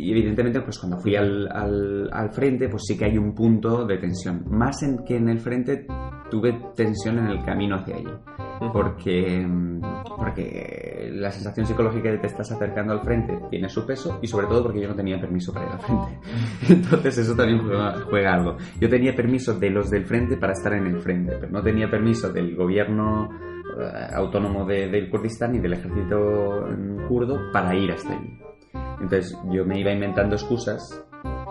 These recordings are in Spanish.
y evidentemente, pues cuando fui al frente, pues sí que hay un punto de tensión. Más que en el frente, tuve tensión en el camino hacia allí. Porque la sensación psicológica de que te estás acercando al frente tiene su peso, y sobre todo porque yo no tenía permiso para ir al frente. Entonces eso también juega algo. Yo tenía permiso de los del frente para estar en el frente, pero no tenía permiso del gobierno autónomo del Kurdistán y del ejército kurdo para ir hasta allí. Entonces yo me iba inventando excusas,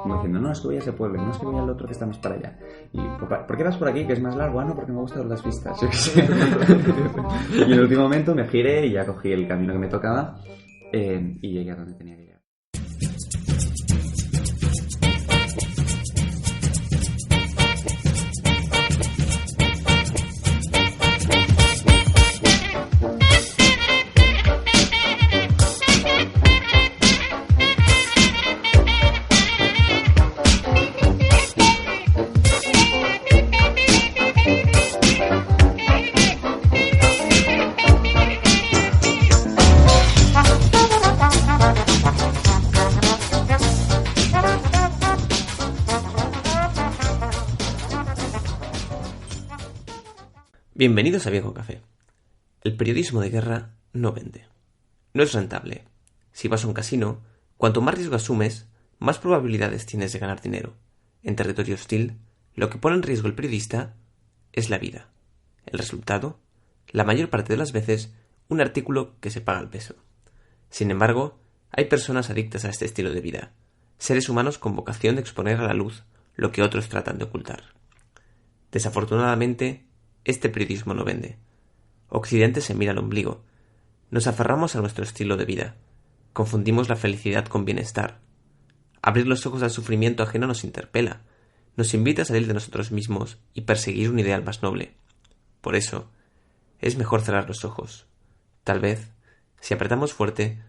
como diciendo, no, es que voy a ese pueblo, no, es que voy al otro que está más para allá. Y, ¿por qué vas por aquí, que es más largo? Ah, no, porque me gustan las vistas, yo qué sé. Y en el último momento me giré y ya cogí el camino que me tocaba, y llegué a donde tenía que llegar. Bienvenidos a Viejo Café. El periodismo de guerra no vende. No es rentable. Si vas a un casino, cuanto más riesgo asumes, más probabilidades tienes de ganar dinero. En territorio hostil, lo que pone en riesgo el periodista es la vida. El resultado, la mayor parte de las veces, un artículo que se paga al peso. Sin embargo, hay personas adictas a este estilo de vida, seres humanos con vocación de exponer a la luz lo que otros tratan de ocultar. Desafortunadamente, este periodismo no vende. Occidente se mira al ombligo. Nos aferramos a nuestro estilo de vida. Confundimos la felicidad con bienestar. Abrir los ojos al sufrimiento ajeno nos interpela. Nos invita a salir de nosotros mismos y perseguir un ideal más noble. Por eso, es mejor cerrar los ojos. Tal vez, si apretamos fuerte,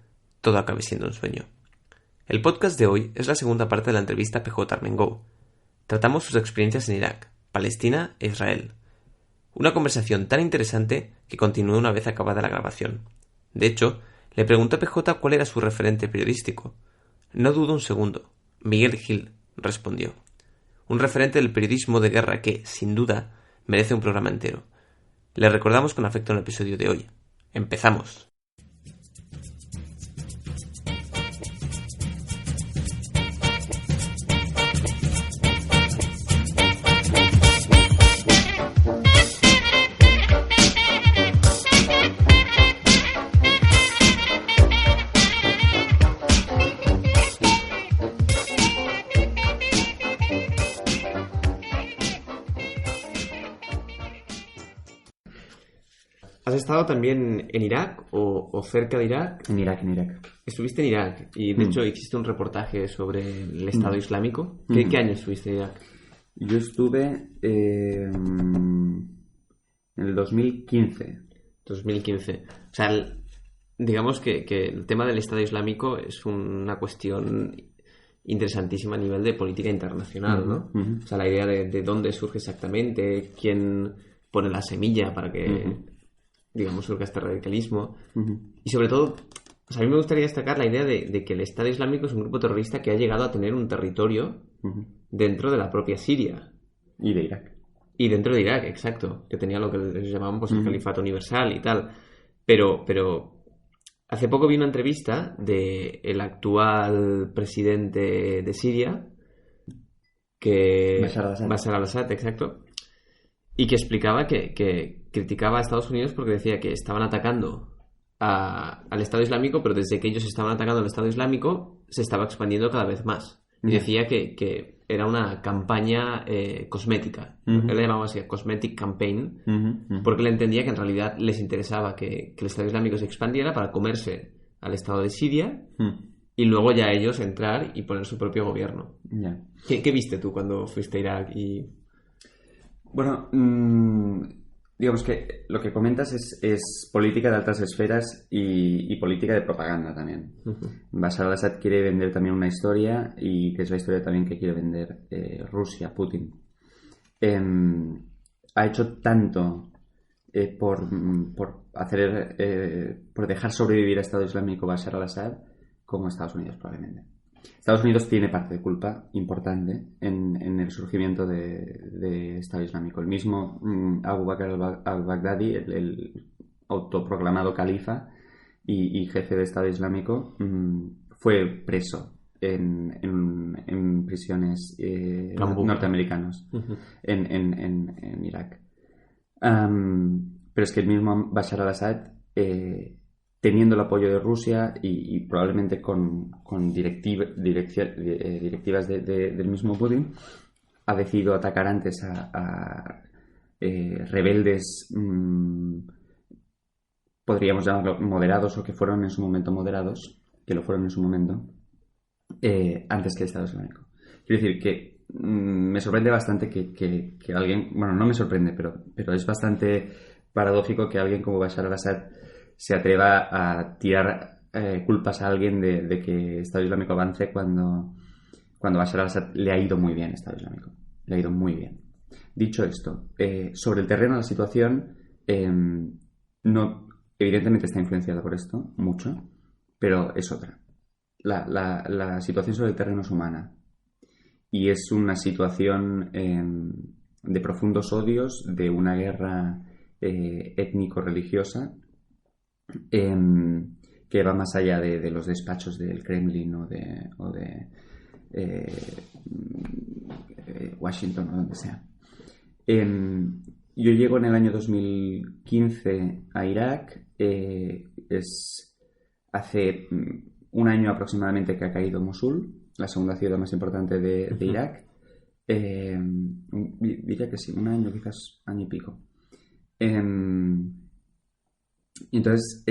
todo acabe siendo un sueño. El podcast de hoy es la segunda parte de la entrevista a PJ Armengou. Tratamos sus experiencias en Irak, Palestina e Israel. Una conversación tan interesante que continuó una vez acabada la grabación. De hecho, le pregunté a PJ cuál era su referente periodístico. No dudo un segundo. Miguel Gil, respondió. Un referente del periodismo de guerra que, sin duda, merece un programa entero. Le recordamos con afecto en el episodio de hoy. ¡Empezamos! ¿Has estado también en Irak o cerca de Irak? En Irak. Estuviste en Irak y de hecho hiciste un reportaje sobre el Estado Islámico. ¿Qué año estuviste en Irak? Yo estuve en el 2015. 2015. O sea, digamos que el tema del Estado Islámico es una cuestión interesantísima a nivel de política internacional, ¿no? O sea, la idea de dónde surge exactamente, quién pone la semilla para que, digamos, surja este radicalismo. Y sobre todo, o sea, a mí me gustaría destacar la idea de que el Estado Islámico es un grupo terrorista que ha llegado a tener un territorio dentro de la propia Siria. Y de Irak. Y dentro de Irak, exacto. Que tenía lo que ellos llamaban pues, el califato universal y tal. Pero hace poco vi una entrevista del actual presidente de Siria, Bashar al-Assad, exacto, y que explicaba que criticaba a Estados Unidos porque decía que estaban atacando al Estado Islámico, pero desde que ellos estaban atacando al Estado Islámico se estaba expandiendo cada vez más. Y decía que era una campaña cosmética. Él le llamaba así, cosmetic campaign, porque él entendía que en realidad les interesaba que el Estado Islámico se expandiera para comerse al Estado de Siria y luego ya ellos entrar y poner su propio gobierno. ¿Qué viste tú cuando fuiste a Irak? Bueno, digamos que lo que comentas es política de altas esferas y política de propaganda también. Bashar al-Assad quiere vender también una historia, y que es la historia también que quiere vender Rusia, Putin. Ha hecho tanto por dejar sobrevivir a Estado Islámico Bashar al-Assad como a Estados Unidos, probablemente. Estados Unidos tiene parte de culpa importante en el surgimiento de Estado Islámico. El mismo Abu Bakr al-Baghdadi, el autoproclamado califa y jefe de Estado Islámico, fue preso en prisiones norteamericanos en Irak. Pero es que el mismo Bashar al-Assad, teniendo el apoyo de Rusia y probablemente con directivas del mismo Putin, ha decidido atacar antes a rebeldes, podríamos llamarlo moderados, o que fueron en su momento moderados, que lo fueron en su momento, antes que el Estado Islámico. Quiero decir que me sorprende bastante que alguien, bueno, no me sorprende, pero es bastante paradójico que alguien como Bashar al-Assad se atreva a tirar culpas a alguien de que el Estado Islámico avance cuando Bashar al-Assad le ha ido muy bien al Estado Islámico. Le ha ido muy bien. Dicho esto, sobre el terreno la situación no, evidentemente está influenciada por esto, mucho, pero es otra. La situación sobre el terreno es humana. Y es una situación de profundos odios, de una guerra étnico-religiosa que va más allá de los despachos del Kremlin o de Washington o donde sea. Yo llego en el año 2015 a Irak. Es hace un año aproximadamente que ha caído Mosul, la segunda ciudad más importante de Irak. Diría que sí, un año, quizás año y pico. Entonces,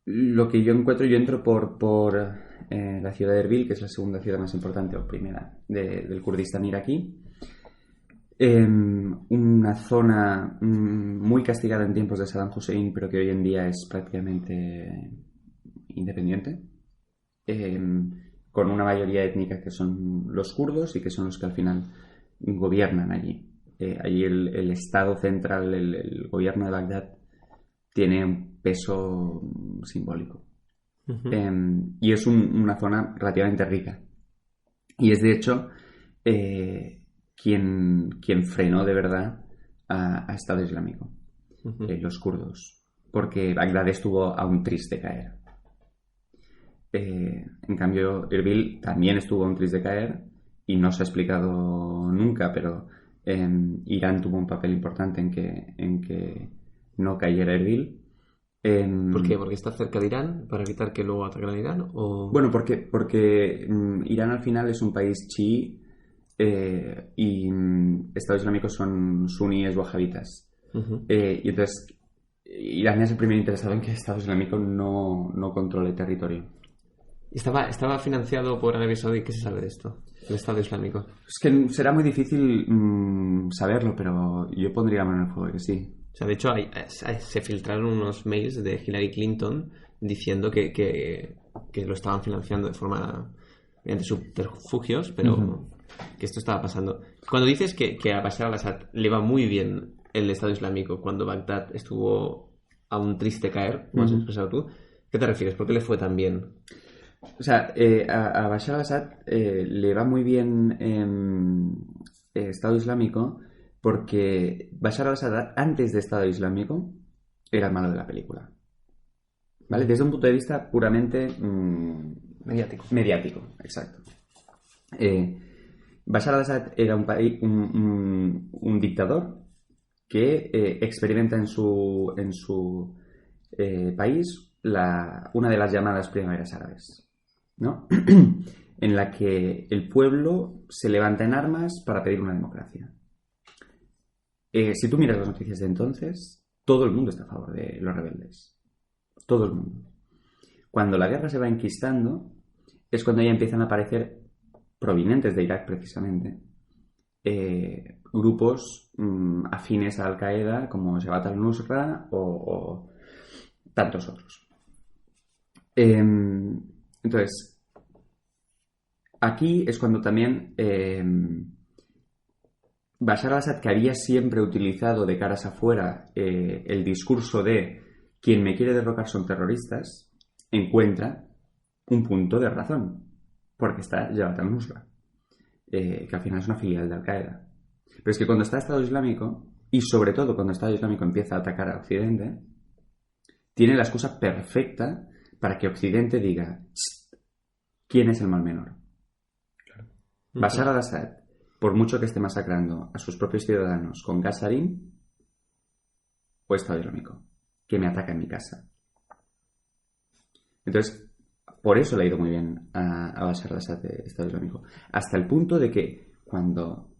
lo que yo encuentro, yo entro por la ciudad de Erbil, que es la segunda ciudad más importante o primera del Kurdistán iraquí. Una zona muy castigada en tiempos de Saddam Hussein, pero que hoy en día es prácticamente independiente, con una mayoría étnica que son los kurdos y que son los que al final gobiernan allí. Allí el Estado central, el gobierno de Bagdad, tiene un peso simbólico. Y es una zona relativamente rica. Y es de hecho quien frenó de verdad a Estado Islámico, los kurdos, porque Bagdad estuvo a un tris de caer. En cambio, Erbil también estuvo a un tris de caer y no se ha explicado nunca, pero Irán tuvo un papel importante en que no cayera Erbil. ¿Por qué? ¿Porque está cerca de Irán para evitar que luego ataquen a Irán? ¿O? Bueno, porque Irán al final es un país chií y Estado Islámico son suníes wahabitas. Y entonces Irán es el primer interesado en que Estado Islámico no controle territorio. ¿Estaba financiado por Arabia Saudí? ¿Qué se sabe de esto? El Estado Islámico. Es que será muy difícil saberlo, pero yo pondría mano en el fuego de que sí. O sea, de hecho, se filtraron unos mails de Hillary Clinton diciendo que lo estaban financiando de forma mediante subterfugios, pero que esto estaba pasando. Cuando dices que a Bashar al-Assad le va muy bien el Estado Islámico cuando Bagdad estuvo a un triste caer, como has expresado tú, ¿qué te refieres? ¿Por qué le fue tan bien? O sea, a Bashar al-Assad le va muy bien Estado Islámico porque Bashar al-Assad, antes de Estado Islámico, era el malo de la película. ¿Vale? Desde un punto de vista puramente mediático, exacto. Bashar al-Assad era un dictador que experimenta en su país una de las llamadas primaveras árabes, ¿no? En la que el pueblo se levanta en armas para pedir una democracia. Si tú miras las noticias de entonces, todo el mundo está a favor de los rebeldes. Todo el mundo. Cuando la guerra se va enquistando, es cuando ya empiezan a aparecer, provenientes de Irak precisamente, grupos afines a Al-Qaeda como Jabhat al-Nusra o tantos otros. Entonces, aquí es cuando también Bashar al-Assad, que había siempre utilizado de caras afuera el discurso de quien me quiere derrocar son terroristas, encuentra un punto de razón. porque está Jabhat al-Nusra, que al final es una filial de Al-Qaeda. Pero es que cuando está Estado Islámico, y sobre todo cuando Estado Islámico empieza a atacar a Occidente, tiene la excusa perfecta para que Occidente diga: ¿quién es el mal menor? Claro. Bashar al-Assad, por mucho que esté masacrando a sus propios ciudadanos con gas sarín, o Estado Islámico, que me ataca en mi casa. Entonces, por eso le ha ido muy bien a Bashar al-Assad de Estado Islámico. Hasta el punto de que cuando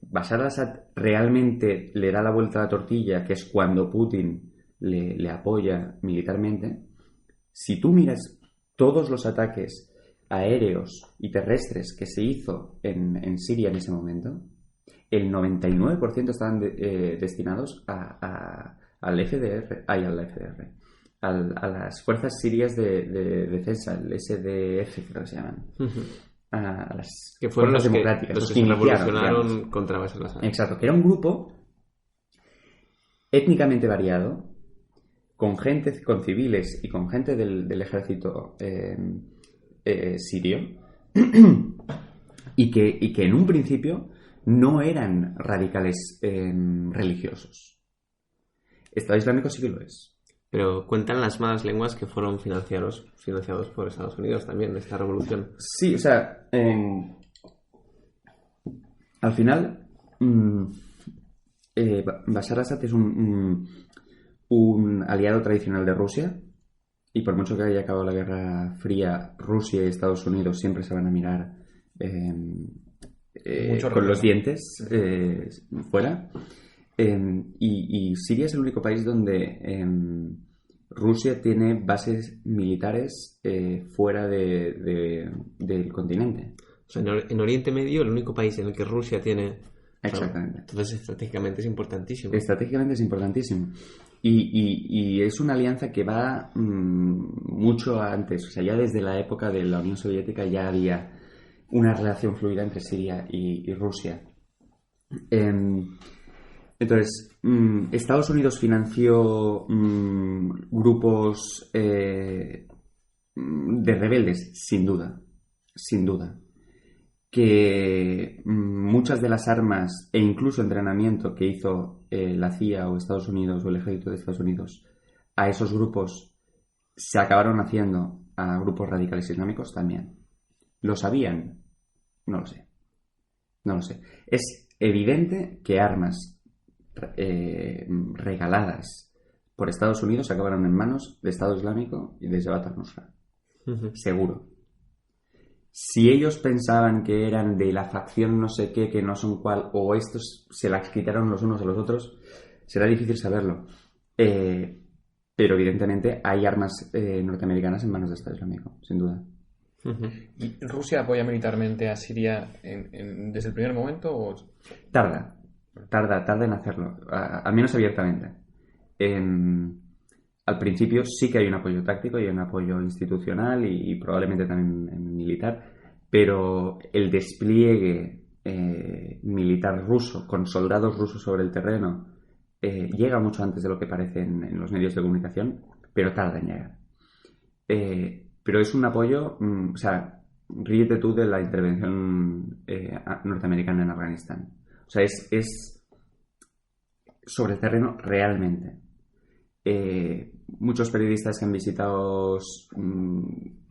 Bashar al-Assad realmente le da la vuelta a la tortilla, que es cuando Putin le apoya militarmente, si tú miras todos los ataques aéreos y terrestres que se hizo en Siria en ese momento, el 99% estaban destinados al FDR, a las fuerzas sirias de defensa, el SDF, creo que se llaman. A las que fueron fuerzas los democráticas, que se iniciaron, revolucionaron digamos, contra Bashar al-Assad. Exacto, que era un grupo étnicamente variado, con gente, con civiles y con gente del ejército sirio, y que en un principio no eran radicales religiosos. Estado Islámico sí que lo es. Pero cuentan las malas lenguas que fueron financiados por Estados Unidos también, esta revolución. Sí, o sea, al final, Bashar al-Assad es un aliado tradicional de Rusia, y por mucho que haya acabado la Guerra Fría, Rusia y Estados Unidos siempre se van a mirar con los dientes fuera. Y Siria es el único país donde Rusia tiene bases militares fuera del continente. O sea, en Oriente Medio, el único país en el que Rusia tiene... Exactamente. Entonces, estratégicamente es importantísimo. Estratégicamente es importantísimo. Y es una alianza que va mucho antes. O sea, ya desde la época de la Unión Soviética ya había una relación fluida entre Siria y Rusia. Entonces, Estados Unidos financió grupos de rebeldes, sin duda, que muchas de las armas e incluso entrenamiento que hizo la CIA o Estados Unidos o el ejército de Estados Unidos a esos grupos se acabaron haciendo a grupos radicales islámicos también. ¿Lo sabían? No lo sé. Es evidente que armas regaladas por Estados Unidos acabaron en manos de Estado Islámico y de Jabhat al-Nusra. Seguro. Si ellos pensaban que eran de la facción no sé qué, que no son cuál, o estos se las quitaron los unos a los otros, será difícil saberlo. Pero evidentemente hay armas norteamericanas en manos de Estado Islámico, sin duda. ¿Y Rusia apoya militarmente a Siria desde el primer momento? ¿O? Tarda en hacerlo, al menos abiertamente. Al principio sí que hay un apoyo táctico y un apoyo institucional y probablemente también militar, pero el despliegue militar ruso con soldados rusos sobre el terreno llega mucho antes de lo que parece en los medios de comunicación, pero tarda en llegar. Pero es un apoyo, o sea, ríete tú de la intervención norteamericana en Afganistán. O sea, es sobre el terreno realmente. Muchos periodistas que han visitado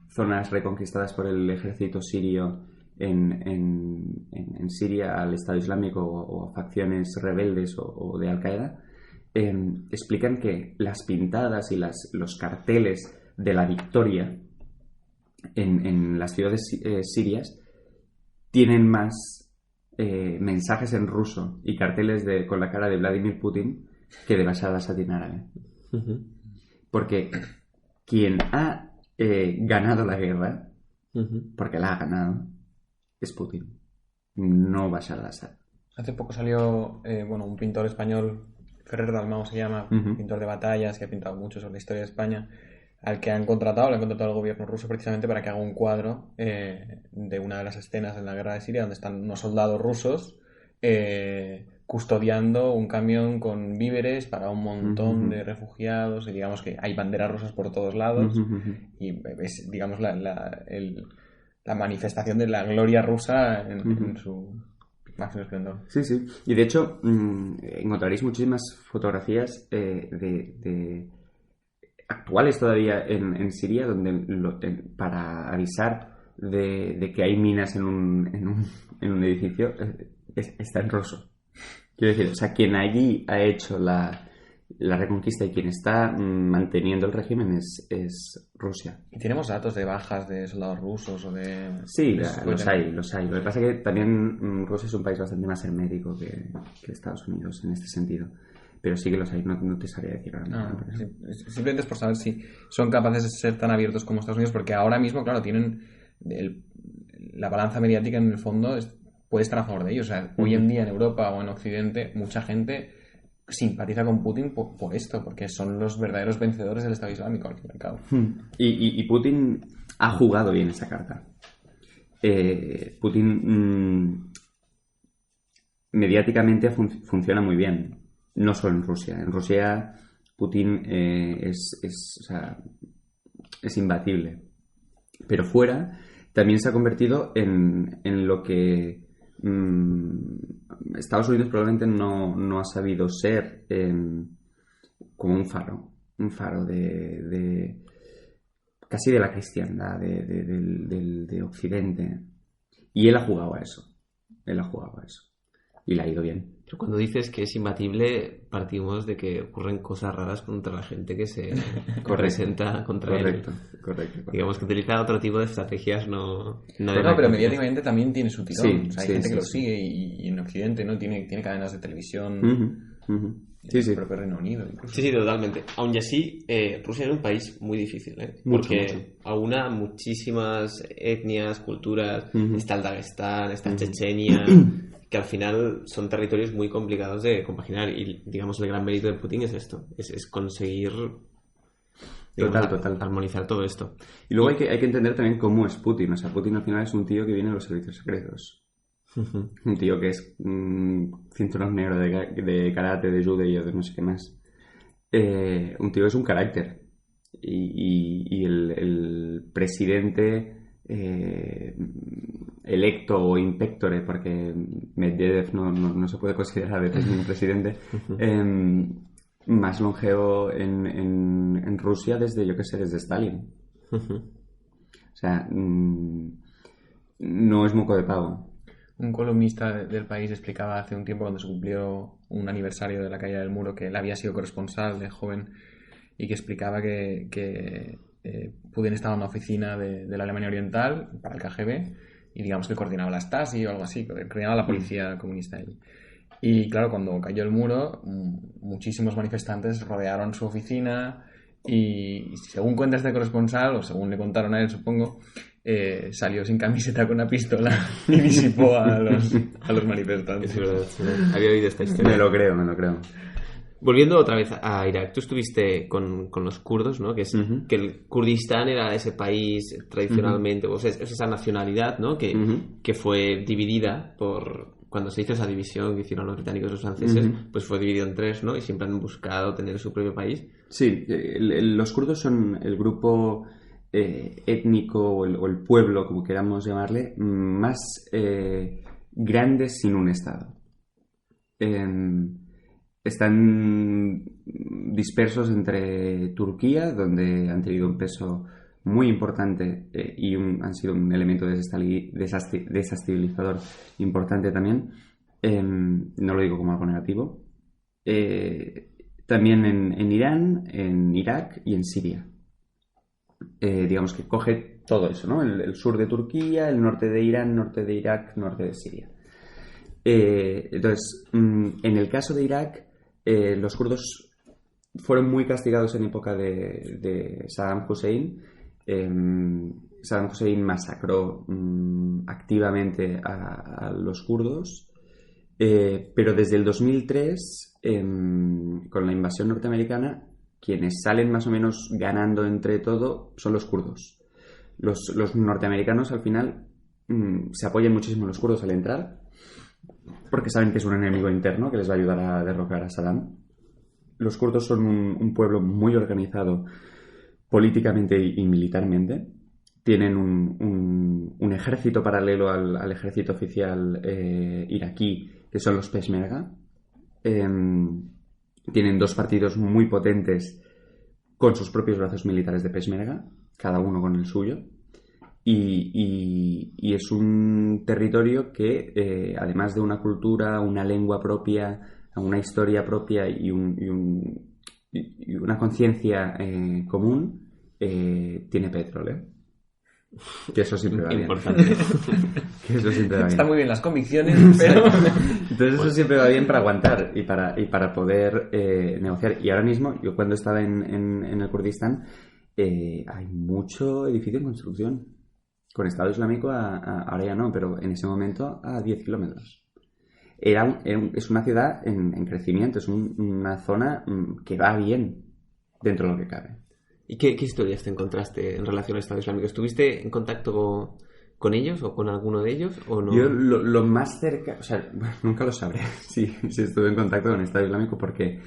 zonas reconquistadas por el ejército sirio en Siria al Estado Islámico o a facciones rebeldes o de Al-Qaeda explican que las pintadas y los carteles de la victoria en las ciudades sirias tienen más mensajes en ruso y carteles con la cara de Vladimir Putin que de Bashar al-Assad en árabe. Porque quien ha ganado la guerra, porque la ha ganado, es Putin, no Bashar al-Assad. Hace poco salió un pintor español, Ferrer Dalmau se llama, pintor de batallas, que ha pintado mucho sobre la historia de España, al que le han contratado el gobierno ruso precisamente para que haga un cuadro de una de las escenas en la guerra de Siria donde están unos soldados rusos custodiando un camión con víveres para un montón de refugiados, y digamos que hay banderas rusas por todos lados, y es, digamos, la manifestación de la gloria rusa en su máximo esplendor. Sí, sí. Y de hecho, encontraréis muchísimas fotografías de actuales todavía en Siria, donde para avisar de que hay minas en un edificio, está en ruso. Quiero decir, o sea, quien allí ha hecho la reconquista y quien está manteniendo el régimen es Rusia. ¿Y tenemos datos de bajas de soldados rusos o de...? Sí, los hay. Lo que pasa es que también Rusia es un país bastante más hermético que Estados Unidos en este sentido. Pero sí que los hay, no te sabría decir ahora mismo. Sí. Simplemente es por saber si son capaces de ser tan abiertos como Estados Unidos, porque ahora mismo, claro, tienen la balanza mediática en el fondo puede estar a favor de ellos. O sea, hoy en día en Europa o en Occidente mucha gente simpatiza con Putin por esto, porque son los verdaderos vencedores del Estado Islámico, al fin y al cabo. Y Putin ha jugado bien esa carta. Putin mediáticamente funciona muy bien, no solo en Rusia. En Rusia Putin es imbatible, pero fuera también se ha convertido en lo que Estados Unidos probablemente no ha sabido ser, como un faro de casi de la cristiandad de Occidente, y él ha jugado a eso y le ha ido bien. Pero cuando dices que es imbatible, partimos de que ocurren cosas raras contra la gente que se presenta contra él. Correcto. Digamos que utiliza otro tipo de estrategias, no pero mediáticamente también tiene su tirón. Sí, o sea, hay gente que lo sigue y en Occidente no tiene cadenas de televisión. Sí. El propio Reino Unido incluso. Sí, totalmente. Aún y así, Rusia es un país muy difícil, porque aúna muchísimas etnias, culturas. Está el Dagestán, está Chechenia, que al final son territorios muy complicados de compaginar, y digamos el gran mérito de Putin es esto, es conseguir armonizar todo esto. Y luego hay que entender también cómo es Putin. O sea, Putin al final es un tío que viene de los servicios secretos. Un tío que es cinturón negro de karate, de judo y de no sé qué más. Un tío que es un carácter. Y el presidente electo o impectore, porque Medvedev no se puede considerar de ningún presidente, más longevo en Rusia desde Stalin. O sea, no es moco de pavo. Un columnista del país explicaba hace un tiempo, cuando se cumplió un aniversario de la caída del muro, que él había sido corresponsal de joven, y que explicaba que Putin estaba en una oficina de la Alemania Oriental para el KGB, y digamos que coordinaba la Stasi o algo así, coordinaba la policía comunista allí. Y claro, cuando cayó el muro, muchísimos manifestantes rodearon su oficina, y según cuenta este corresponsal, o según le contaron a él, supongo, salió sin camiseta con una pistola y disipó a los manifestantes. Es verdad, sí. Había oído esta historia. Me lo creo. Volviendo otra vez a Irak, tú estuviste con los kurdos, ¿no? Que el Kurdistán era ese país tradicionalmente, o sea, es esa nacionalidad, ¿no? Que fue dividida cuando se hizo esa división que hicieron los británicos y los franceses, pues fue dividido en tres, ¿no? Y siempre han buscado tener su propio país. Sí, los kurdos son el grupo étnico o el pueblo, como queramos llamarle, más grande sin un estado. Están dispersos entre Turquía, donde han tenido un peso muy importante y han sido un elemento desestabilizador importante también. No lo digo como algo negativo. También en Irán, en Irak y en Siria. Digamos que coge todo eso, ¿no? El sur de Turquía, el norte de Irán, norte de Irak, norte de Siria. Entonces, en el caso de Irak, los kurdos fueron muy castigados en época de Saddam Hussein. Saddam Hussein masacró activamente a los kurdos, pero desde el 2003, con la invasión norteamericana, quienes salen más o menos ganando entre todo son los kurdos. Los norteamericanos al final se apoyan muchísimo en los kurdos al entrar, porque saben que es un enemigo interno que les va a ayudar a derrocar a Saddam. Los kurdos son un pueblo muy organizado políticamente y militarmente. tienen un ejército paralelo al ejército oficial iraquí, que son los Peshmerga. Tienen 2 partidos muy potentes con sus propios brazos militares de Peshmerga, cada uno con el suyo. Y es un territorio que, además de una cultura, una lengua propia, una historia propia y una conciencia común, tiene petróleo. Que eso siempre va bien. Importante. Que eso siempre va bien. Están muy bien las convicciones, pero... Entonces eso siempre va bien para aguantar y para poder negociar. Y ahora mismo, yo cuando estaba en el Kurdistán, hay mucho edificio en construcción. Con Estado Islámico ahora ya no, pero en ese momento a 10 kilómetros. Es una ciudad en crecimiento, es una zona que va bien dentro de lo que cabe. ¿Y qué historias te encontraste en relación al Estado Islámico? ¿Estuviste en contacto con ellos o con alguno de ellos o no? Yo lo más cerca, o sea, bueno, nunca lo sabré si estuve en contacto con el Estado Islámico porque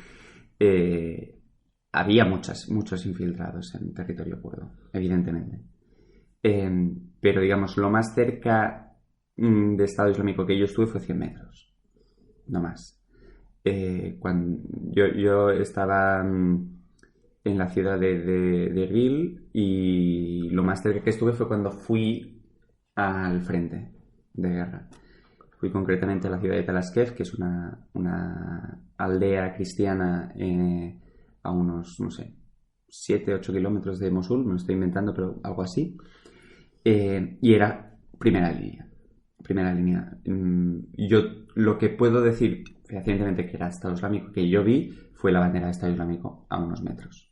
había muchos infiltrados en territorio kurdo, evidentemente. Pero digamos, lo más cerca de Estado Islámico que yo estuve fue 100 metros, no más. Cuando yo estaba en la ciudad de Erbil y lo más cerca que estuve fue cuando fui al frente de guerra. Fui concretamente a la ciudad de Talaskef, que es una aldea cristiana a unos, no sé, 7-8 kilómetros de Mosul, me lo estoy inventando, pero algo así. Y era primera línea. Yo lo que puedo decir fehacientemente que era Estado Islámico que yo vi fue la bandera de Estado Islámico a unos metros.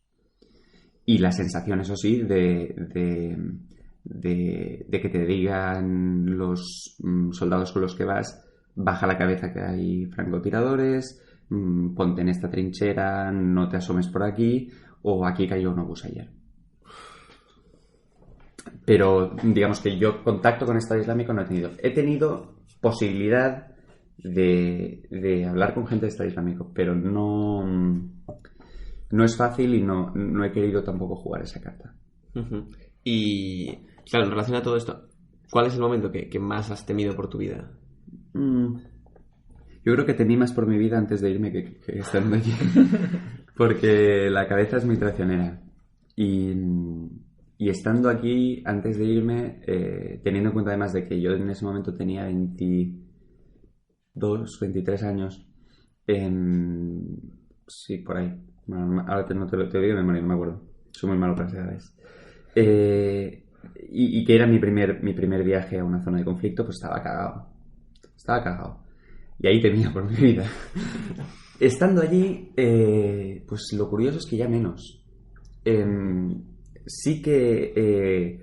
Y la sensación, eso sí, de que te digan los soldados con los que vas, baja la cabeza que hay francotiradores, ponte en esta trinchera, no te asomes por aquí, o aquí cayó un obús ayer. Pero digamos que yo contacto con Estado Islámico no he tenido. He tenido posibilidad de hablar con gente de Estado Islámico, pero no es fácil y no he querido tampoco jugar esa carta. Uh-huh. Y claro, en relación a todo esto, ¿cuál es el momento que más has temido por tu vida? Yo creo que temí más por mi vida antes de irme que estando allí. Porque la cabeza es muy traicionera. Y estando aquí, antes de irme, teniendo en cuenta además de que yo en ese momento tenía 22, 23 años, sí, por ahí. Bueno, ahora no te lo digo de memoria, no me acuerdo. Soy muy malo para esas edades. Y que era mi primer viaje a una zona de conflicto, pues estaba cagado. Y ahí temía por mi vida. Estando allí, pues lo curioso es que ya menos. Sí que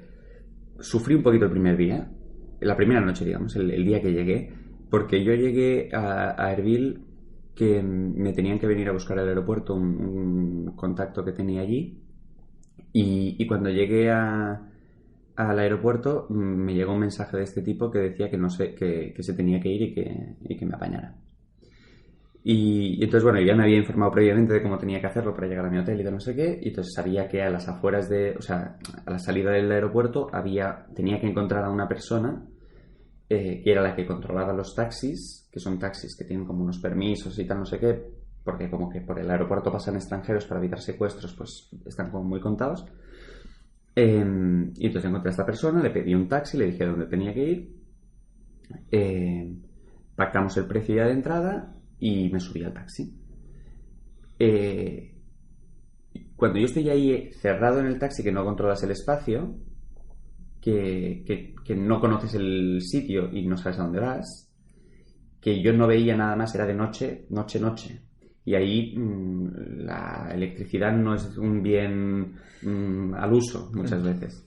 sufrí un poquito el primer día, la primera noche, digamos, el día que llegué, porque yo llegué a Erbil, que me tenían que venir a buscar al aeropuerto un contacto que tenía allí, y cuando llegué al aeropuerto me llegó un mensaje de este tipo que decía que no sé, que se tenía que ir y que me apañara. Y entonces, bueno, ya me había informado previamente de cómo tenía que hacerlo para llegar a mi hotel y de no sé qué, y entonces sabía que a las afueras o sea, a la salida del aeropuerto tenía que encontrar a una persona que era la que controlaba los taxis, que son taxis que tienen como unos permisos y tal, no sé qué, porque como que por el aeropuerto pasan extranjeros para evitar secuestros, pues están como muy contados. Y entonces encontré a esta persona, le pedí un taxi, le dije dónde tenía que ir, pactamos el precio ya de entrada y me subí al taxi. Cuando yo estoy ahí cerrado en el taxi, que no controlas el espacio, que no conoces el sitio y no sabes a dónde vas, que yo no veía nada más, era de noche. Y ahí la electricidad no es un bien al uso muchas veces.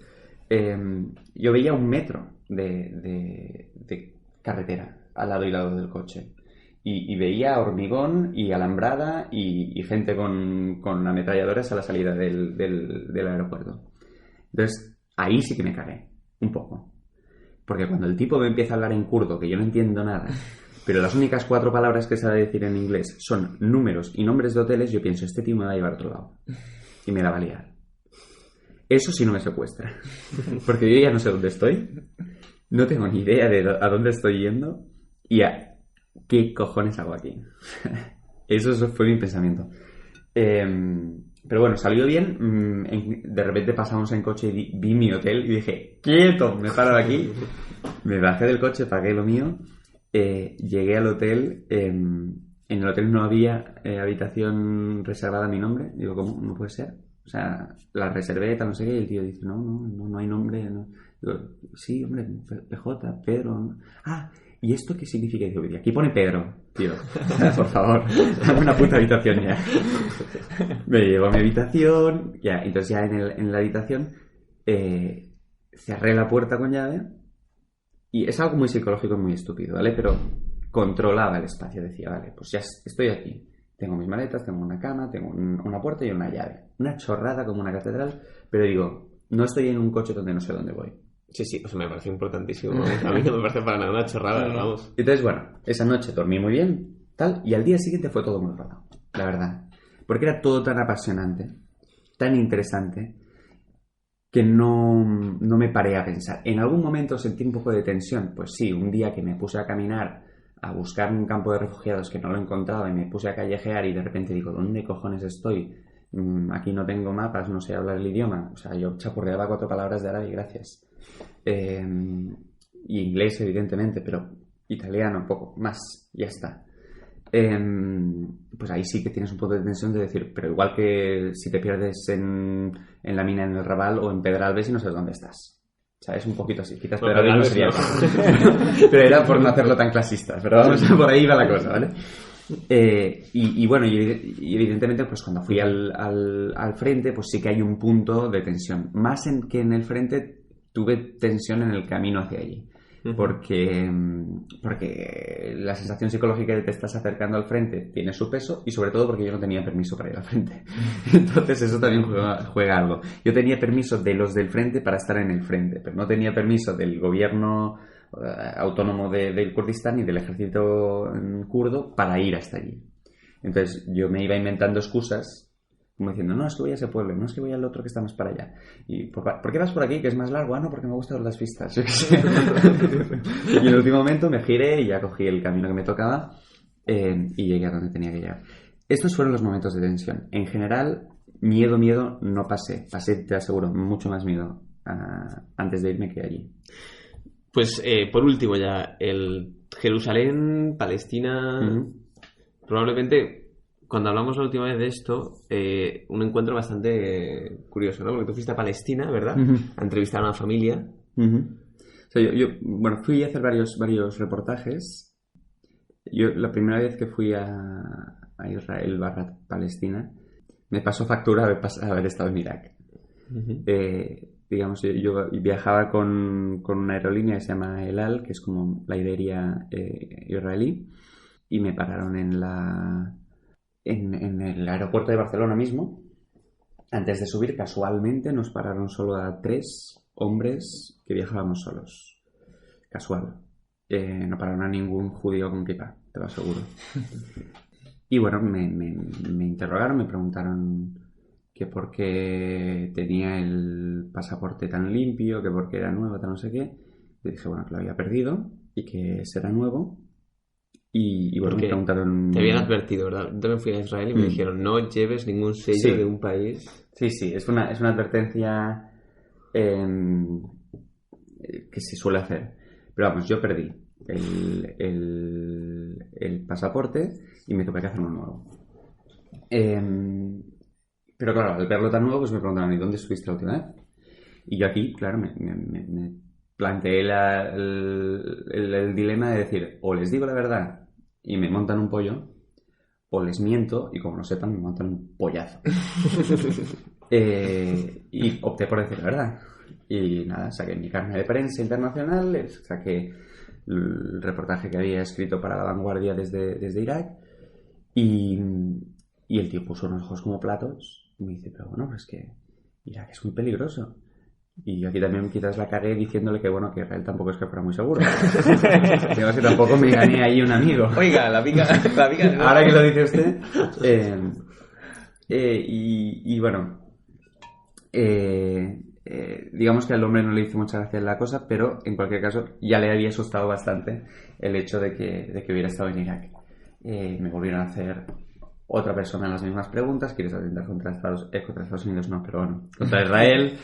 Yo veía 1 metro de carretera al lado y lado del coche. Y veía hormigón y alambrada y gente con ametralladoras a la salida del aeropuerto. Entonces, ahí sí que me cagué, un poco. Porque cuando el tipo me empieza a hablar en kurdo, que yo no entiendo nada, pero las únicas 4 palabras que sabe decir en inglés son números y nombres de hoteles, yo pienso, este tío me va a llevar a otro lado. Y me la va a liar. Eso sí no me secuestra. Porque yo ya no sé dónde estoy. No tengo ni idea de a dónde estoy yendo. Y a qué cojones hago aquí. Eso fue mi pensamiento. Pero bueno, salió bien. De repente pasamos en coche y vi mi hotel y dije, ¡quieto! Me paro de aquí. Me bajé del coche, pagué lo mío. Llegué al hotel. En el hotel no había habitación reservada a mi nombre. Digo, ¿cómo? No puede ser. O sea, la reservé, tal, no sé qué. Y el tío dice, no hay nombre. No. Digo, sí, hombre, PJ, Pedro. ¿No? Ah, ¿y esto qué significa? Digo, aquí pone Pedro, tío. O sea, por favor, dame una puta habitación ya. Me llevo a mi habitación. Ya, entonces ya en la habitación cerré la puerta con llave. Y es algo muy psicológico y muy estúpido, ¿vale? Pero controlaba el espacio. Decía, vale, pues ya estoy aquí. Tengo mis maletas, tengo una cama, tengo una puerta y una llave. Una chorrada como una catedral, pero digo, no estoy en un coche donde no sé dónde voy. Sí, pues me parece importantísimo. A mí no me parece para nada una chorrada, vamos. Entonces, bueno, esa noche dormí muy bien, tal, y al día siguiente fue todo muy raro, la verdad. Porque era todo tan apasionante, tan interesante, que no me paré a pensar. En algún momento sentí un poco de tensión. Pues sí, un día que me puse a caminar a buscar un campo de refugiados que no lo encontraba y me puse a callejear y de repente digo, ¿dónde cojones estoy? Aquí no tengo mapas, no sé hablar el idioma. O sea, yo chapurreaba 4 palabras de árabe y gracias. Y inglés, evidentemente, pero italiano, poco más, ya está. Pues ahí sí que tienes un poco de tensión de decir, pero igual que si te pierdes en la mina en el Raval o en Pedralbes y no sabes dónde estás. O sea, es un poquito así. Quizás Pedralbes no sería pero era por no hacerlo tan clasista. Pero vamos, por ahí va la cosa, ¿vale? Y bueno, y evidentemente pues cuando fui al frente pues sí que hay un punto de tensión. Más que en el frente tuve tensión en el camino hacia allí. Porque la sensación psicológica de que te estás acercando al frente tiene su peso y sobre todo porque yo no tenía permiso para ir al frente. Entonces eso también juega algo. Yo tenía permiso de los del frente para estar en el frente, pero no tenía permiso del gobierno autónomo del Kurdistán y del ejército kurdo para ir hasta allí. Entonces yo me iba inventando excusas como diciendo, no, es que voy a ese pueblo, no es que voy al otro que está más para allá. ¿Y por qué vas por aquí, que es más largo? Ah, no, porque me gustan las vistas. Yo qué sé. Y en el último momento me giré y ya cogí el camino que me tocaba y llegué a donde tenía que llegar. Estos fueron los momentos de tensión. En general, miedo no pasé. Pasé, te aseguro, mucho más miedo antes de irme que allí. Pues, por último ya, el Jerusalén, Palestina, probablemente... Cuando hablamos la última vez de esto, un encuentro bastante curioso, ¿no? Porque tú fuiste a Palestina, ¿verdad? A entrevistar a una familia. O sea, yo fui a hacer varios reportajes. Yo la primera vez que fui a Israel / Palestina, me pasó factura haber estado en Irak. Digamos, yo viajaba con una aerolínea que se llama El Al, que es como la Iberia israelí, y me pararon en el aeropuerto de Barcelona mismo. Antes de subir, casualmente nos pararon solo a 3 hombres que viajábamos solos. Casual. No pararon a ningún judío con kippah, te lo aseguro. Y bueno, me interrogaron, me preguntaron que por qué tenía el pasaporte tan limpio, que por qué era nuevo, tal no sé qué. Le dije, bueno, que lo había perdido y que será nuevo. Y bueno, me preguntaron... Te habían advertido, ¿verdad? Yo también fui a Israel y me dijeron, no lleves ningún sello de un país. Sí, es una advertencia que se suele hacer. Pero vamos, yo perdí el pasaporte y me tuve que hacer uno nuevo. Pero claro, al verlo tan nuevo, pues me preguntaron, ¿y dónde estuviste la última vez? Y yo aquí, claro, me planteé el dilema de decir, o les digo la verdad y me montan un pollo, o les miento y como no sepan me montan un pollazo. Y opté por decir la verdad. Y nada, saqué mi carnet de prensa internacional, saqué el reportaje que había escrito para La Vanguardia desde Irak y el tío puso unos ojos como platos y me dice, pero bueno, pues que Irak es muy peligroso. Y yo aquí también quizás la cagué diciéndole que bueno, que Israel tampoco es que fuera muy seguro. Digo que tampoco me gané ahí un amigo. Oiga, la pica ahora que lo dice usted. Y bueno, digamos que al hombre no le hizo mucha gracia la cosa, pero en cualquier caso ya le había asustado bastante el hecho de que hubiera estado en Irak. Me volvieron a hacer otra persona las mismas preguntas. ¿Quieres atentar contra Estados Unidos? No, pero bueno, contra Israel.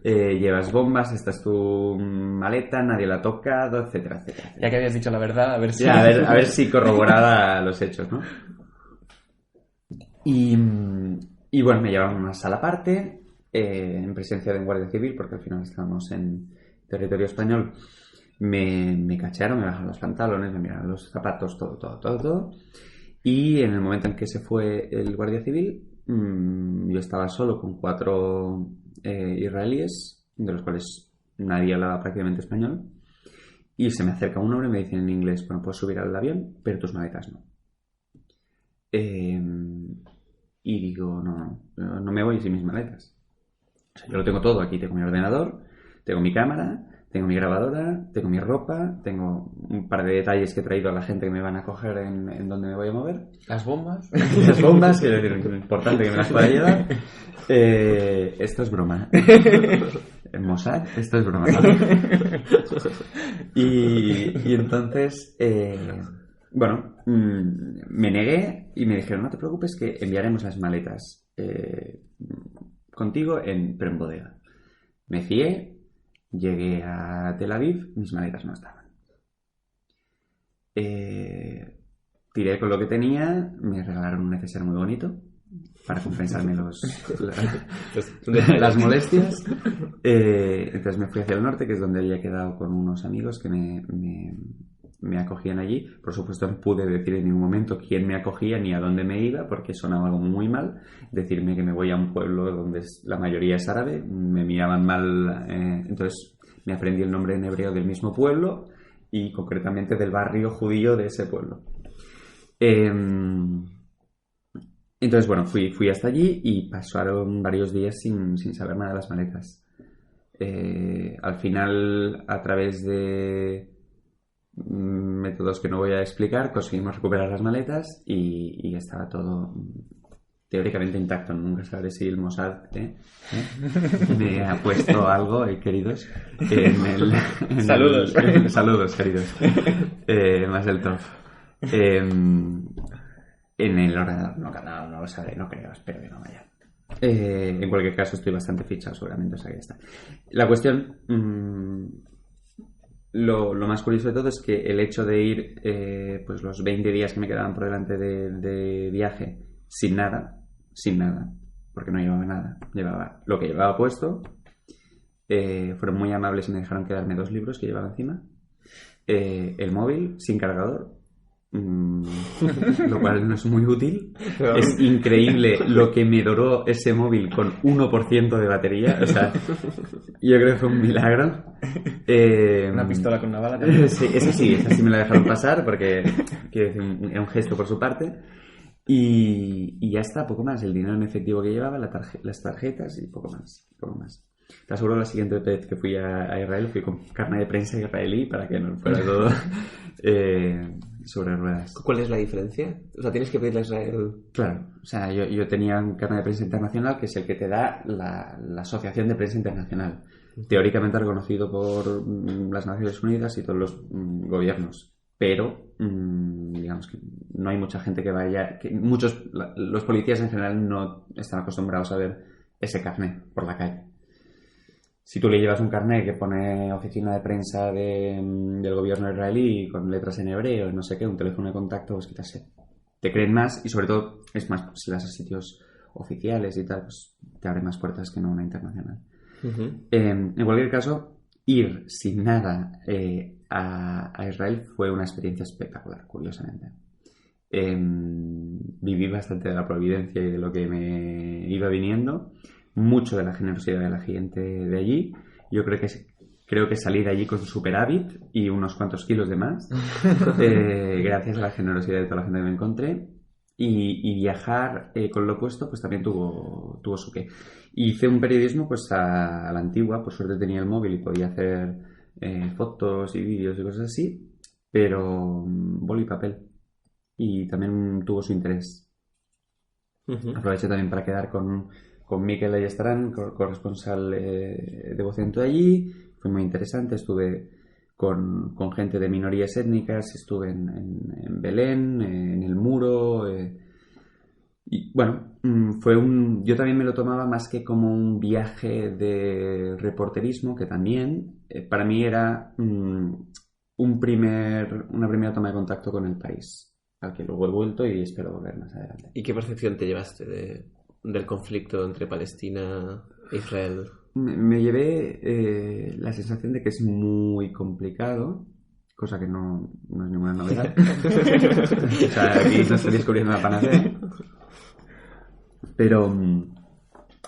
Llevas bombas, esta es tu maleta, nadie la ha tocado, etcétera, etcétera. Ya que habías dicho la verdad, a ver si... Ya, a ver si corroboraba los hechos, ¿no? Y bueno, me llevaron a una sala aparte, en presencia de un guardia civil, porque al final estábamos en territorio español. Me cacharon, me bajaron los pantalones, me miraron los zapatos, todo. Y en el momento en que se fue el guardia civil, yo estaba solo con 4 israelíes, de los cuales nadie hablaba prácticamente español. Y se me acerca un hombre y me dice en inglés: bueno, puedes subir al avión, pero tus maletas no. Y digo, no me voy sin mis maletas. O sea, yo lo tengo todo aquí. Tengo mi ordenador, tengo mi cámara, tengo mi grabadora, tengo mi ropa, tengo un par de detalles que he traído a la gente que me van a coger en donde me voy a mover. Las bombas. Las bombas, quiero decir, es importante que me las pueda llevar. Esto es broma. En Mossad, esto es broma. Y entonces, bueno, me negué y me dijeron: no te preocupes, que enviaremos las maletas contigo, pero en bodega. Me fié, llegué a Tel Aviv, mis maletas no estaban. Tiré con lo que tenía, me regalaron un neceser muy bonito para compensarme las molestias. Entonces me fui hacia el norte, que es donde había quedado con unos amigos que me acogían allí. Por supuesto, no pude decir en ningún momento quién me acogía ni a dónde me iba, porque sonaba algo muy mal. Decirme que me voy a un pueblo donde la mayoría es árabe, me miraban mal. Entonces me aprendí el nombre en hebreo del mismo pueblo y concretamente del barrio judío de ese pueblo. Entonces, bueno, fui hasta allí y pasaron varios días sin saber nada de las maletas. Al final, a través de métodos que no voy a explicar, conseguimos recuperar las maletas y estaba todo teóricamente intacto. Nunca sabré si el Mossad me ha puesto algo, queridos, Saludos. Saludos, queridos. Más el top. En el ordenador no lo sabré, no creo, espero que no vaya. En cualquier caso, estoy bastante fichado seguramente, o sea que ya está. La cuestión, lo más curioso de todo es que el hecho de ir pues los 20 días que me quedaban por delante de viaje sin nada, porque no llevaba nada, llevaba lo que llevaba puesto. Fueron muy amables y me dejaron quedarme 2 libros que llevaba encima, el móvil sin cargador, lo cual no es muy útil. Pero... es increíble lo que me duró ese móvil con 1% de batería. O sea, yo creo que fue un milagro. Una pistola con una bala también. Sí, esa sí me la dejaron pasar porque quiero decir, era un gesto por su parte. Y ya está, poco más. El dinero en efectivo que llevaba, las tarjetas y poco más. Te aseguro, la siguiente vez que fui a Israel fui con carne de prensa israelí para que no fuera todo sobre ruedas. ¿Cuál es la diferencia? O sea, tienes que pedirle a Israel... Claro, o sea, yo tenía un carnet de prensa internacional, que es el que te da la Asociación de Prensa Internacional, teóricamente reconocido por las Naciones Unidas y todos los gobiernos, pero digamos que no hay mucha gente que vaya, los policías en general no están acostumbrados a ver ese carnet por la calle. Si tú le llevas un carnet que pone oficina de prensa del gobierno israelí con letras en hebreo y no sé qué, un teléfono de contacto, pues quítase. Te creen más y sobre todo es más, si vas a sitios oficiales y tal, pues te abre más puertas que no una internacional. Uh-huh. En cualquier caso, ir sin nada a Israel fue una experiencia espectacular, curiosamente. Viví bastante de la providencia y de lo que me iba viniendo. Mucho de la generosidad de la gente de allí. Yo creo que salí de allí con superávit y unos cuantos kilos de más, gracias a la generosidad de toda la gente que me encontré. Y viajar con lo puesto pues también tuvo su qué. Hice un periodismo pues a la antigua. Por suerte tenía el móvil y podía hacer fotos y vídeos y cosas así, pero boli y papel, y también tuvo su interés. Uh-huh. Aproveché también para quedar con con Mikel Ayestarán, corresponsal de Voz en Todo allí. Fue muy interesante. Estuve con gente de minorías étnicas, estuve en Belén, en El Muro. Y bueno, yo también me lo tomaba más que como un viaje de reporterismo, que también para mí era una primera toma de contacto con el país, al que luego he vuelto y espero volver más adelante. ¿Y qué percepción te llevaste del conflicto entre Palestina e Israel? Me llevé la sensación de que es muy complicado, cosa que no es ninguna novedad. O sea, aquí no estoy descubriendo la panacea. Pero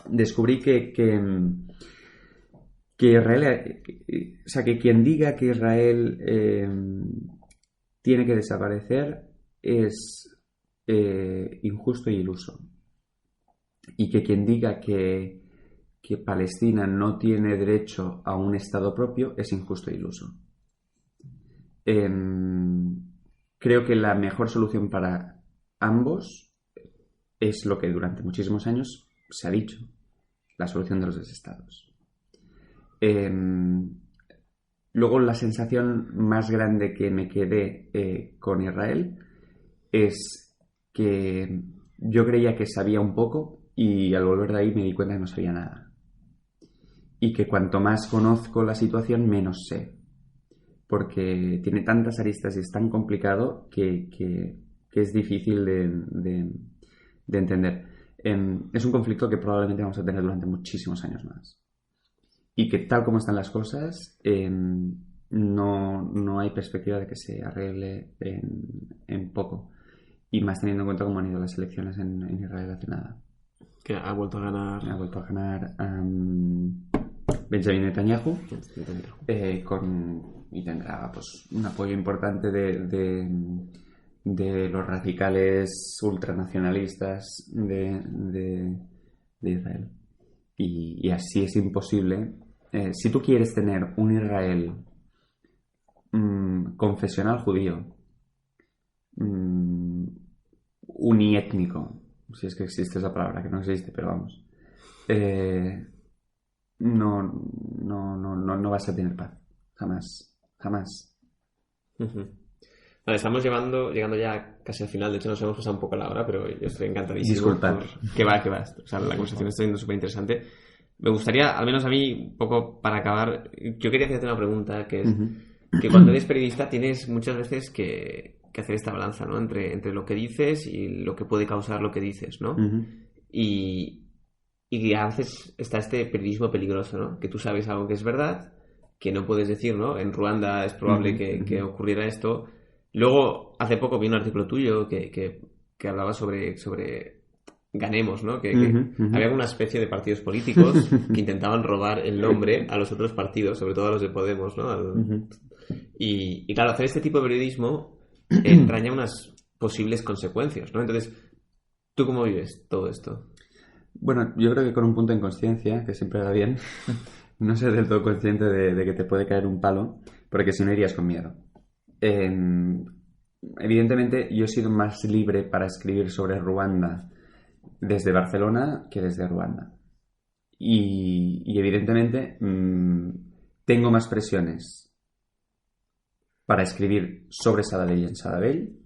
descubrí que Israel, o sea, que quien diga que Israel tiene que desaparecer es injusto e iluso. Y que quien diga que Palestina no tiene derecho a un Estado propio es injusto e iluso. Creo que la mejor solución para ambos es lo que durante muchísimos años se ha dicho, la solución de los dos estados. Luego la sensación más grande que me quedé con Israel es que yo creía que sabía un poco y al volver de ahí me di cuenta que no sabía nada. Y que cuanto más conozco la situación, menos sé. Porque tiene tantas aristas y es tan complicado que es difícil de entender. Es un conflicto que probablemente vamos a tener durante muchísimos años más. Y que tal como están las cosas, no hay perspectiva de que se arregle en poco. Y más teniendo en cuenta cómo han ido las elecciones en Israel hace nada. Que ha vuelto a ganar. Ha vuelto a ganar Benjamin Netanyahu. Y tendrá pues un apoyo importante de los radicales ultranacionalistas de Israel. Y así es imposible. Si tú quieres tener un Israel confesional judío, uniétnico, si es que existe esa palabra, que no existe, pero vamos, no vas a tener paz. Jamás. Uh-huh. Vale, estamos llegando ya casi al final. De hecho, nos hemos pasado un poco la hora, pero yo estoy encantadísimo. Disculpad. Que va. O sea, la conversación está siendo súper interesante. Me gustaría, al menos a mí, un poco para acabar, yo quería hacerte una pregunta, que es que cuando eres periodista tienes muchas veces que hacer esta balanza, ¿no? Entre lo que dices y lo que puede causar lo que dices, ¿no? Y a veces está este periodismo peligroso, ¿no? Que tú sabes algo que es verdad, que no puedes decir, ¿no? En Ruanda es probable que ocurriera esto. Luego, hace poco vi un artículo tuyo que hablaba sobre Ganemos, ¿no? Que había una especie de partidos políticos que intentaban robar el nombre a los otros partidos, sobre todo a los de Podemos, ¿no? Y claro, hacer este tipo de periodismo entraña unas posibles consecuencias, ¿no? Entonces, ¿tú cómo vives todo esto? Bueno, yo creo que con un punto de inconsciencia, que siempre va bien, no ser del todo consciente de que te puede caer un palo, porque si no irías con miedo. Evidentemente, yo he sido más libre para escribir sobre Ruanda desde Barcelona que desde Ruanda. Y evidentemente tengo más presiones para escribir sobre Sabadell en Sabadell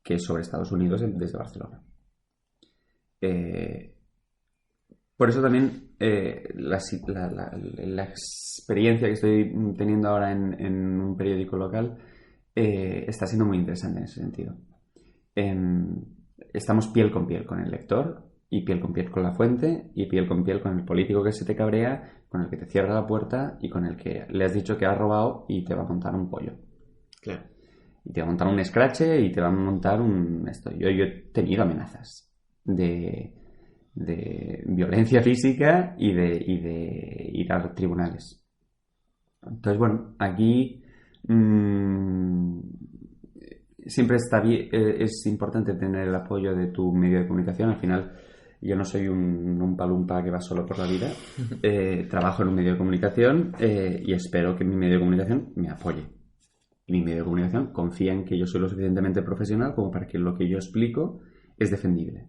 que sobre Estados Unidos desde Barcelona. Por eso también la experiencia que estoy teniendo ahora en un periódico local está siendo muy interesante en ese sentido. Estamos piel con piel con el lector y piel con piel con la fuente y piel con piel con el político que se te cabrea, con el que te cierra la puerta y con el que le has dicho que has robado y te va a montar un pollo. Claro. Y te va a montar un escrache y te va a montar esto. Yo he tenido amenazas de violencia física y de ir a los tribunales. Entonces, bueno, aquí siempre está bien, es importante tener el apoyo de tu medio de comunicación. Al final, yo no soy un palumpa que va solo por la vida. Trabajo en un medio de comunicación y espero que mi medio de comunicación me apoye. Y mi medio de comunicación confía en que yo soy lo suficientemente profesional como para que lo que yo explico es defendible.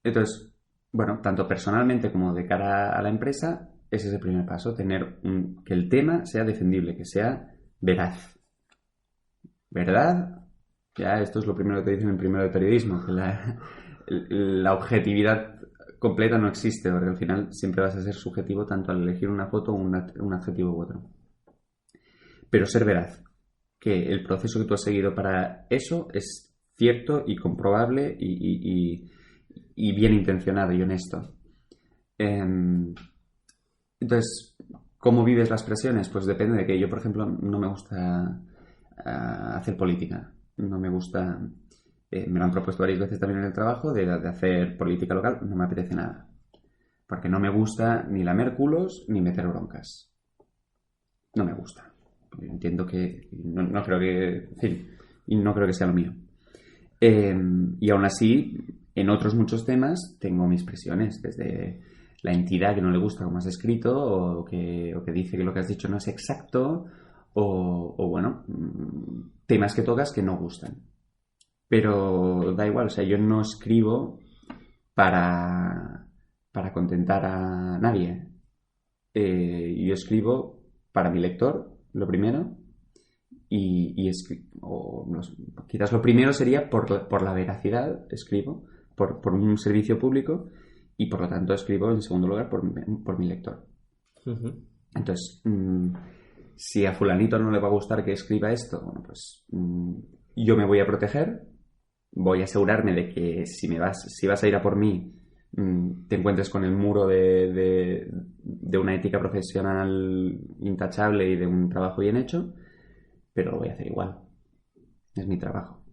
Entonces, bueno, tanto personalmente como de cara a la empresa, ese es el primer paso, tener que el tema sea defendible, que sea veraz. ¿Verdad? Ya, esto es lo primero que te dicen en primero de periodismo, que la objetividad completa no existe, porque al final siempre vas a ser subjetivo tanto al elegir una foto o un adjetivo u otro. Pero ser veraz, que el proceso que tú has seguido para eso es cierto y comprobable y bien intencionado y honesto. Entonces, ¿cómo vives las presiones? Pues depende de que yo, por ejemplo, no me gusta hacer política. No me gusta... me lo han propuesto varias veces también en el trabajo de hacer política local. No me apetece nada. Porque no me gusta ni lamer culos ni meter broncas. No me gusta. Entiendo que... No creo que... En fin, y no creo que sea lo mío. Y aún así, en otros muchos temas tengo mis presiones. Desde la entidad que no le gusta cómo has escrito o que dice que lo que has dicho no es exacto o bueno, temas que tocas que no gustan. Pero da igual, o sea, yo no escribo para contentar a nadie. Yo escribo para mi lector, lo primero, quizás lo primero sería por la veracidad, escribo, por un servicio público, y por lo tanto escribo en segundo lugar por mi lector. Uh-huh. Entonces, si a fulanito no le va a gustar que escriba esto, bueno, pues yo me voy a proteger, voy a asegurarme de que si vas a ir a por mí, te encuentres con el muro de una ética profesional intachable y de un trabajo bien hecho, pero lo voy a hacer igual. Es mi trabajo.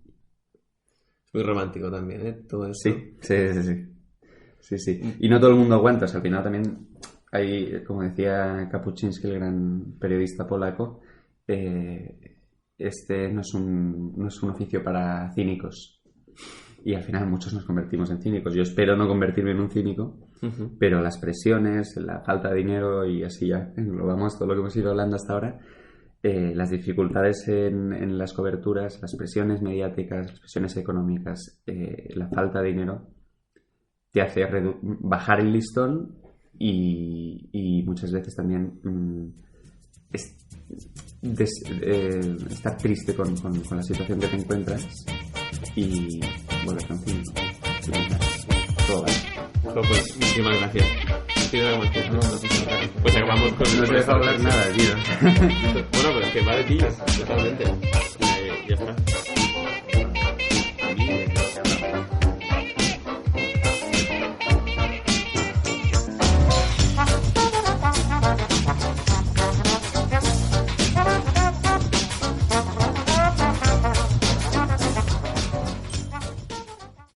Es muy romántico también, ¿eh? Todo eso. Sí. Y no todo el mundo aguanta. O sea, al final también hay, como decía Kapuczynski, el gran periodista polaco, este no es un oficio para cínicos. Y al final muchos nos convertimos en cínicos. Yo espero no convertirme en un cínico, uh-huh. Pero las presiones, la falta de dinero y así ya englobamos todo lo que hemos ido hablando hasta ahora, las dificultades en las coberturas, las presiones mediáticas, las presiones económicas, la falta de dinero, te hace bajar el listón y muchas veces también estar triste con la situación que te encuentras y volverte un cínico. Todo vale. Pues muchísimas gracias. Pues acabamos con... No te dejo hablar nada, tío. Bueno, pero es que va de ti, totalmente. Ya está.